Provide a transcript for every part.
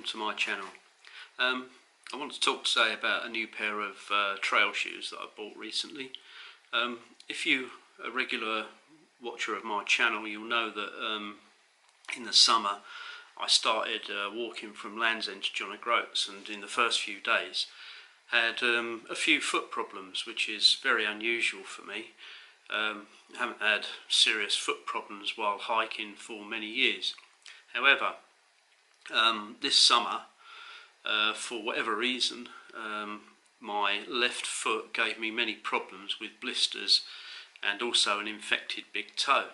welcome to my channel. I want to talk today about a new pair of trail shoes that I bought recently. If you are a regular watcher of my channel, you'll know that in the summer I started walking from Land's End to John O'Groats, and in the first few days had a few foot problems, which is very unusual for me. I haven't had serious foot problems while hiking for many years. However, this summer, for whatever reason, my left foot gave me many problems with blisters and also an infected big toe.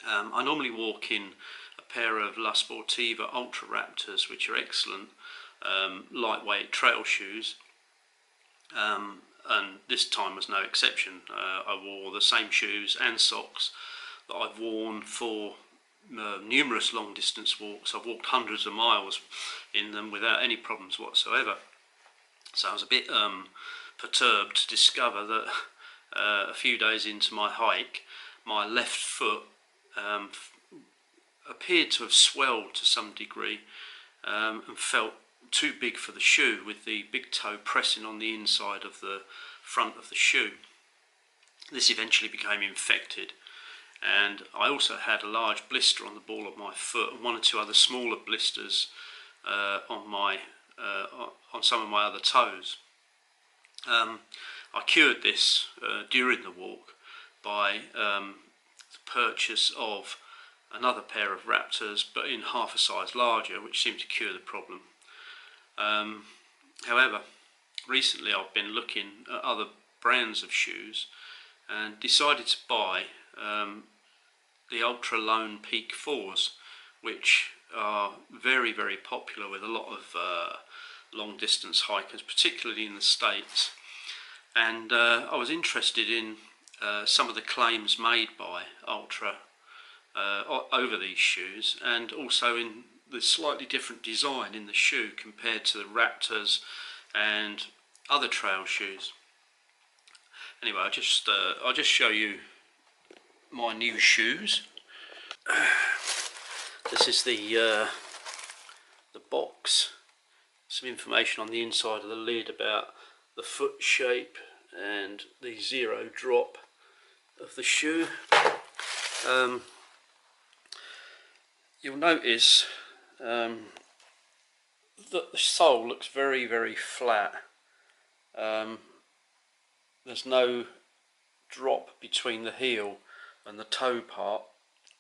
I normally walk in a pair of La Sportiva Ultra Raptors, which are excellent lightweight trail shoes, and this time was no exception. I wore the same shoes and socks that I've worn for numerous long distance walks. I've walked hundreds of miles in them without any problems whatsoever. So I was a bit perturbed to discover that a few days into my hike, my left foot appeared to have swelled to some degree and felt too big for the shoe, with the big toe pressing on the inside of the front of the shoe. This eventually became infected, and I also had a large blister on the ball of my foot and one or two other smaller blisters on some of my other toes. I cured this during the walk by the purchase of another pair of Raptors, but in half a size larger, which seemed to cure the problem. However, recently I've been looking at other brands of shoes and decided to buy the Ultra Lone Peak 4s, which are very, very popular with a lot of long distance hikers, particularly in the States. And I was interested in some of the claims made by Ultra over these shoes, and also in the slightly different design in the shoe compared to the Raptors and other trail shoes. Anyway, I'll just show you my new shoes. This is the box. Some information on the inside of the lid about the foot shape and the zero drop of the shoe. You'll notice that the sole looks very, very flat. There's no drop between the heel and the toe part,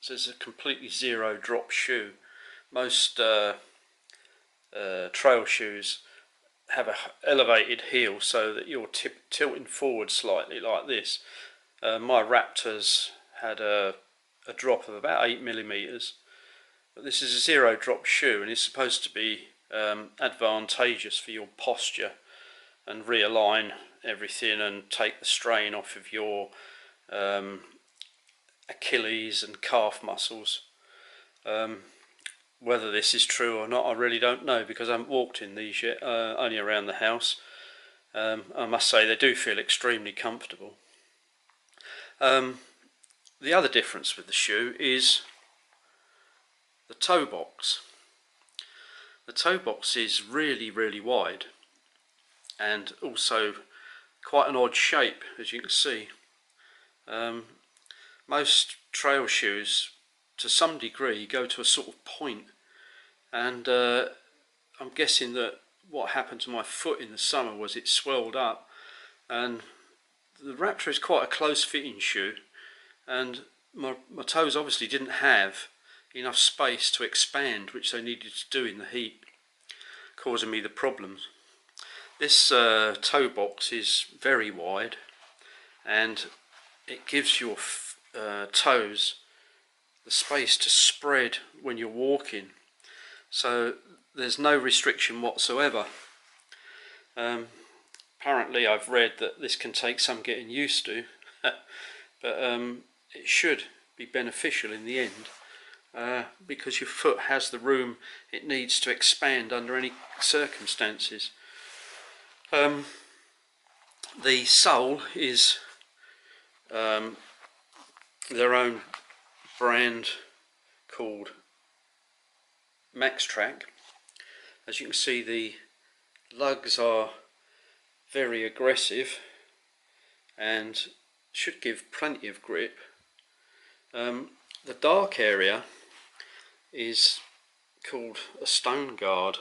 so it's a completely zero drop shoe. Most trail shoes have an elevated heel so that you're tilting forward slightly like this. My Raptors had a drop of about 8mm, but this is a zero drop shoe and it's supposed to be advantageous for your posture and realign everything and take the strain off of your Achilles and calf muscles. Whether this is true or not, I really don't know, because I haven't walked in these yet, only around the house. I must say they do feel extremely comfortable. The other difference with the shoe is the toe box. The toe box is really, really wide and also quite an odd shape, as you can see. Most trail shoes to some degree go to a sort of point, and I'm guessing that what happened to my foot in the summer was it swelled up. And the Raptor is quite a close fitting shoe, and my toes obviously didn't have enough space to expand, which they needed to do in the heat, causing me the problems. This toe box is very wide, and it gives your toes the space to spread when you're walking, so there's no restriction whatsoever. Apparently I've read that this can take some getting used to, but it should be beneficial in the end, because your foot has the room it needs to expand under any circumstances. The sole is their own brand called Max Track, As you can see, the lugs are very aggressive and should give plenty of grip. The dark area is called a stone guard.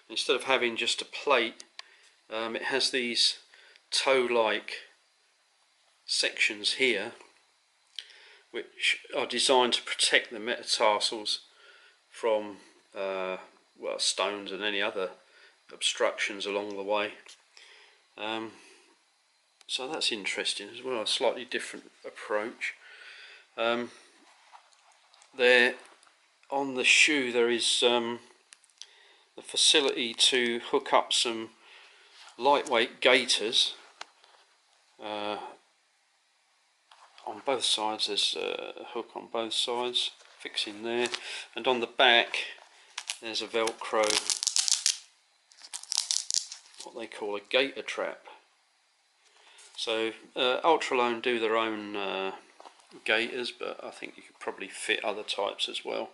Instead of having just a plate, it has these toe-like sections here which are designed to protect the metatarsals from well, stones and any other obstructions along the way. So that's interesting as well, a slightly different approach. There on the shoe there is the facility to hook up some lightweight gaiters. On both sides there's a hook on both sides, fixing there, and on the back there's a velcro, what they call a gaiter trap. So Ultralone do their own gaiters, but I think you could probably fit other types as well.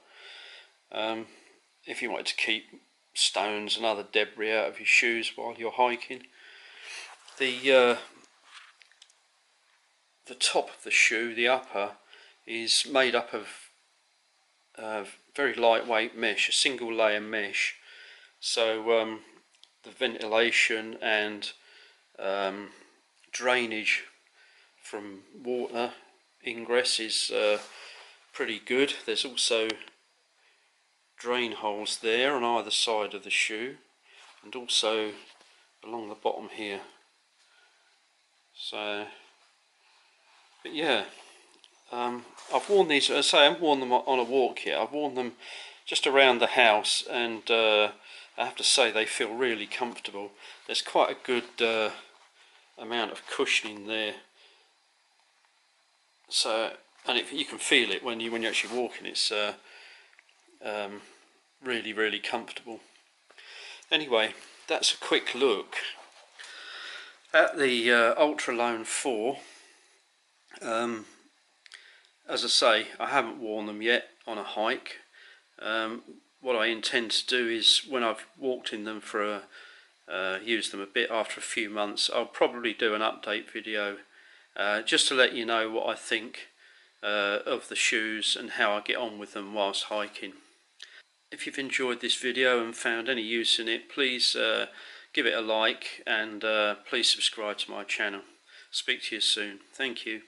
If you wanted to keep stones and other debris out of your shoes while you're hiking. The top of the shoe, the upper, is made up of very lightweight mesh, a single layer mesh, so the ventilation and drainage from water ingress is pretty good. There's also drain holes there on either side of the shoe and also along the bottom here. So, but yeah, I've worn these, as I say, I haven't worn them on a walk yet. I've worn them just around the house, and I have to say they feel really comfortable. There's quite a good amount of cushioning there. So, and you can feel it when you're actually walking. It's really comfortable. Anyway, that's a quick look at the Ultralone 4. As I say, I haven't worn them yet on a hike. What I intend to do is, when I've walked in them for used them a bit after a few months, I'll probably do an update video just to let you know what I think of the shoes and how I get on with them whilst hiking. If you've enjoyed this video and found any use in it, please give it a like, and please subscribe to my channel. Speak to you soon. Thank you.